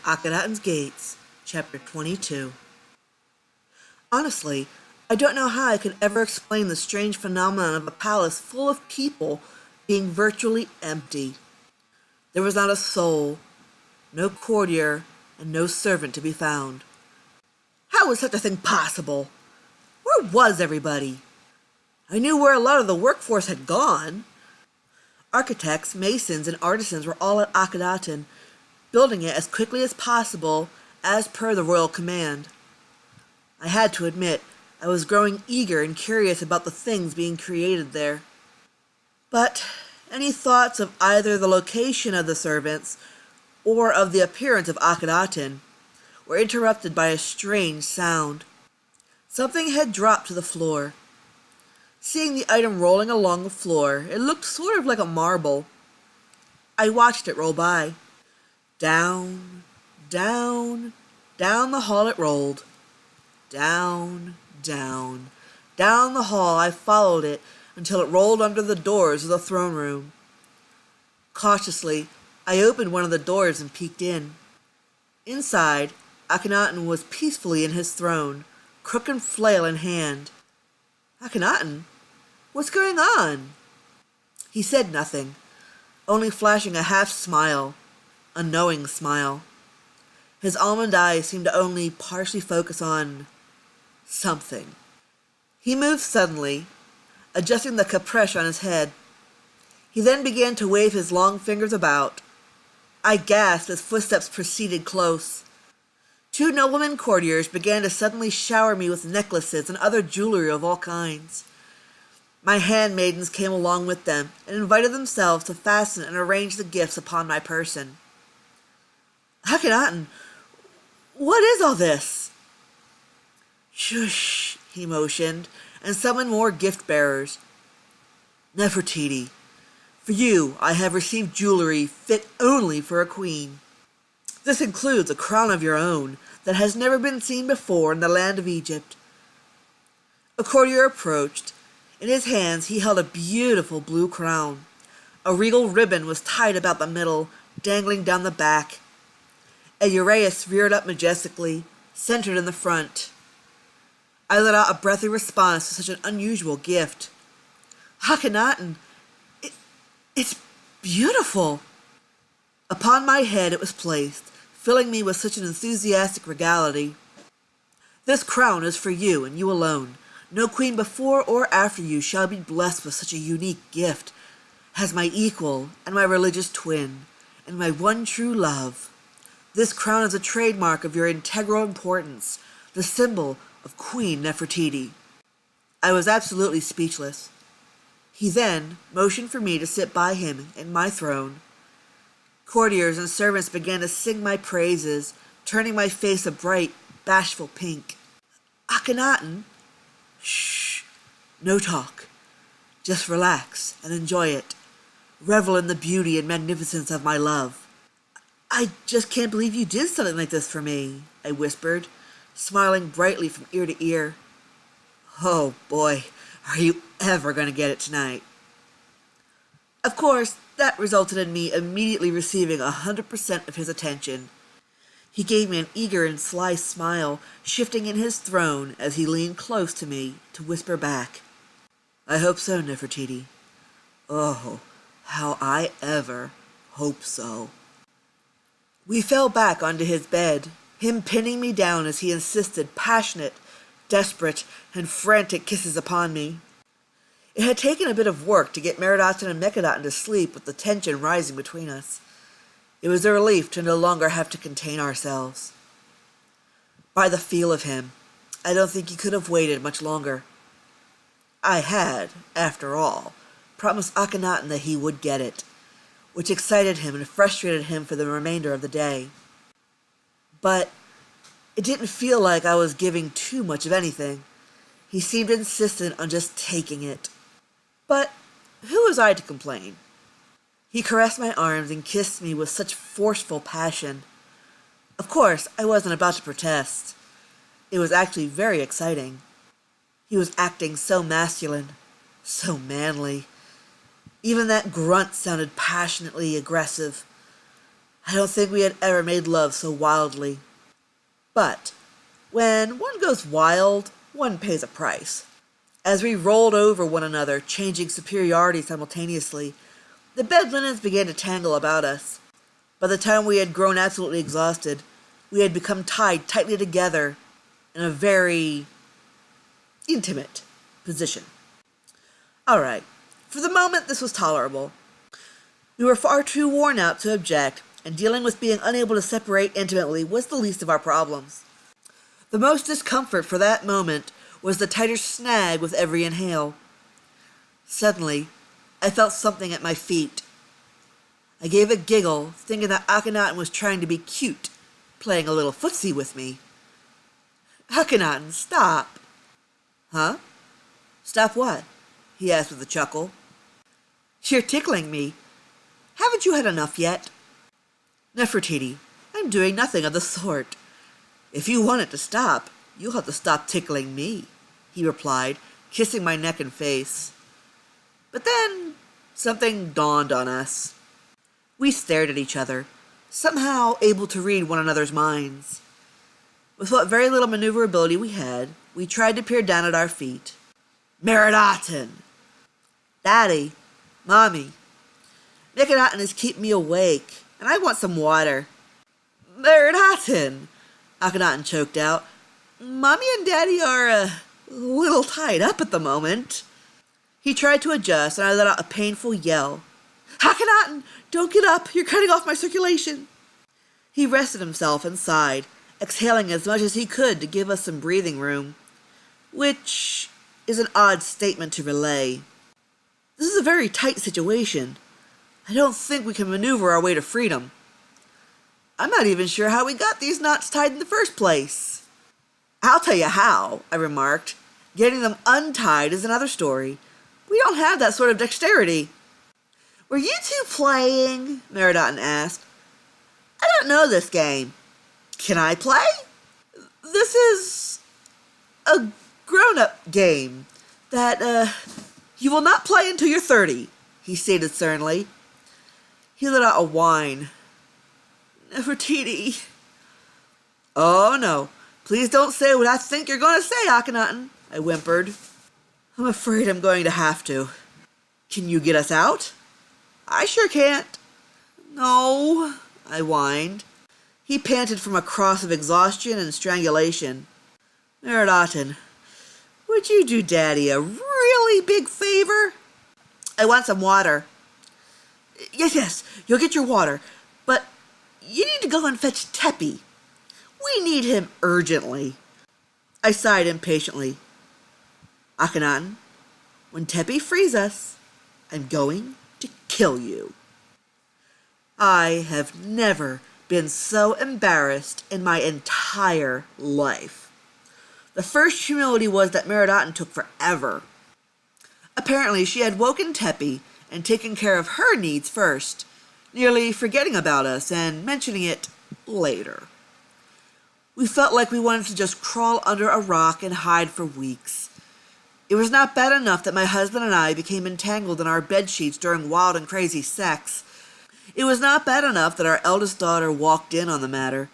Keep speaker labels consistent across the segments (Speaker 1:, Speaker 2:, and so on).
Speaker 1: Akhetaten's Gates, Chapter 22. Honestly, I don't know how I could ever explain the strange phenomenon of a palace full of people being virtually empty. There was not a soul, no courtier, and no servant to be found. How was such a thing possible? Where was everybody? I knew where a lot of the workforce had gone. Architects, masons, and artisans were all at Akhetaten, building it as quickly as possible as per the royal command. I had to admit, I was growing eager and curious about the things being created there. But any thoughts of either the location of the servants or of the appearance of Akhetaten were interrupted by a strange sound. Something had dropped to the floor. Seeing the item rolling along the floor, it looked sort of like a marble. I watched it roll by. Down, down, down the hall it rolled. Down, down, down the hall I followed it until it rolled under the doors of the throne room. Cautiously, I opened one of the doors and peeked in. Inside, Akhetaten was peacefully in his throne, crook and flail in hand. Akhetaten? What's going on? He said nothing, only flashing a half-smile, a knowing smile. His almond eyes seemed to only partially focus on something. He moved suddenly, adjusting the caprese on his head. He then began to wave his long fingers about. I gasped as footsteps proceeded close. Two noblemen courtiers began to suddenly shower me with necklaces and other jewelry of all kinds. My handmaidens came along with them and invited themselves to fasten and arrange the gifts upon my person. Akhetaten, what is all this? Shush, he motioned, and summoned more gift-bearers. Nefertiti, for you I have received jewelry fit only for a queen. This includes a crown of your own that has never been seen before in the land of Egypt. A courtier approached. In his hands he held a beautiful blue crown. A regal ribbon was tied about the middle, dangling down the back. A uraeus reared up majestically, centered in the front. I let out a breathy response to such an unusual gift. Akhetaten, it's beautiful. Upon my head it was placed, filling me with such an enthusiastic regality. This crown is for you, and you alone. No queen before or after you shall be blessed with such a unique gift, as my equal and my religious twin, and my one true love. This crown is a trademark of your integral importance, the symbol of Queen Nefertiti. I was absolutely speechless. He then motioned for me to sit by him in my throne. Courtiers and servants began to sing my praises, turning my face a bright, bashful pink. Akhetaten, shh, no talk. Just relax and enjoy it. Revel in the beauty and magnificence of my love. I just can't believe you did something like this for me, I whispered, smiling brightly from ear to ear. Oh boy, are you ever going to get it tonight? Of course, that resulted in me immediately receiving 100% of his attention. He gave me an eager and sly smile, shifting in his throne as he leaned close to me to whisper back, I hope so, Nefertiti. Oh, how I ever hope so. We fell back onto his bed, him pinning me down as he insisted passionate, desperate, and frantic kisses upon me. It had taken a bit of work to get Akhetaten and Akhetaten to sleep with the tension rising between us. It was a relief to no longer have to contain ourselves. By the feel of him, I don't think he could have waited much longer. I had, after all, promised Akhetaten that he would get it, which excited him and frustrated him for the remainder of the day. But it didn't feel like I was giving too much of anything. He seemed insistent on just taking it. But who was I to complain? He caressed my arms and kissed me with such forceful passion. Of course, I wasn't about to protest. It was actually very exciting. He was acting so masculine, so manly. Even that grunt sounded passionately aggressive. I don't think we had ever made love so wildly. But when one goes wild, one pays a price. As we rolled over one another, changing superiority simultaneously, the bed linens began to tangle about us. By the time we had grown absolutely exhausted, we had become tied tightly together in a very intimate position. All right, for the moment this was tolerable. We were far too worn out to object, and dealing with being unable to separate intimately was the least of our problems. The most discomfort for that moment was the tighter snag with every inhale. Suddenly, I felt something at my feet. I gave a giggle, thinking that Akhetaten was trying to be cute, playing a little footsie with me. Akhetaten, stop! Huh? Stop what? He asked with a chuckle. You're tickling me. Haven't you had enough yet? Nefertiti, I'm doing nothing of the sort. If you want it to stop, you'll have to stop tickling me, he replied, kissing my neck and face. But then something dawned on us. We stared at each other, somehow able to read one another's minds. With what very little maneuverability we had, we tried to peer down at our feet. Akhetaten! Daddy, Mommy, Akhetaten is keeping me awake, and I want some water. Akhetaten, Akhetaten choked out. Mommy and Daddy are a little tied up at the moment. He tried to adjust, and I let out a painful yell. Akhetaten, don't get up. You're cutting off my circulation. He rested himself and sighed, exhaling as much as he could to give us some breathing room, which is an odd statement to relay. This is a very tight situation. I don't think we can maneuver our way to freedom. I'm not even sure how we got these knots tied in the first place. I'll tell you how, I remarked. Getting them untied is another story. We don't have that sort of dexterity. Were you two playing? Akhetaten asked. I don't know this game. Can I play? This is a grown-up game that you will not play until you're 30, he stated sternly. He let out a whine. Nefertiti. Oh, no. Please don't say what I think you're going to say, Akhetaten, I whimpered. I'm afraid I'm going to have to. Can you get us out? I sure can't. No, I whined. He panted from a cross of exhaustion and strangulation. Akhetaten, would you do Daddy a really big favor? I want some water. Yes, you'll get your water, but you need to go and fetch Tepi. We need him urgently. I sighed impatiently. Akhetaten, when Tepi frees us, I'm going to kill you. I have never been so embarrassed in my entire life. The first humility was that Akhetaten took forever. Apparently, she had woken Tepi and taken care of her needs first, nearly forgetting about us and mentioning it later. We felt like we wanted to just crawl under a rock and hide for weeks. It was not bad enough that my husband and I became entangled in our bedsheets during wild and crazy sex. It was not bad enough that our eldest daughter walked in on the matter.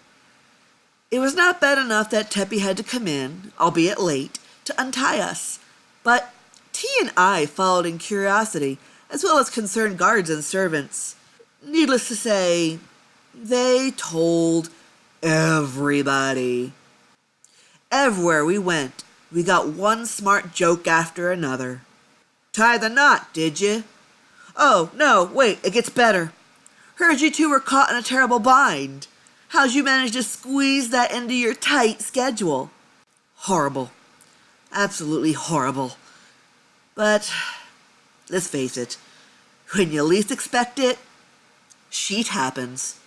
Speaker 1: It was not bad enough that Tepi had to come in, albeit late, to untie us. But T and I followed in curiosity, as well as concerned guards and servants. Needless to say, they told everybody. Everywhere we went, we got one smart joke after another. Tie the knot, did you? Oh, no, wait, it gets better. Heard you two were caught in a terrible bind. How'd you manage to squeeze that into your tight schedule? Horrible. Absolutely horrible. But let's face it, when you least expect it, shit happens.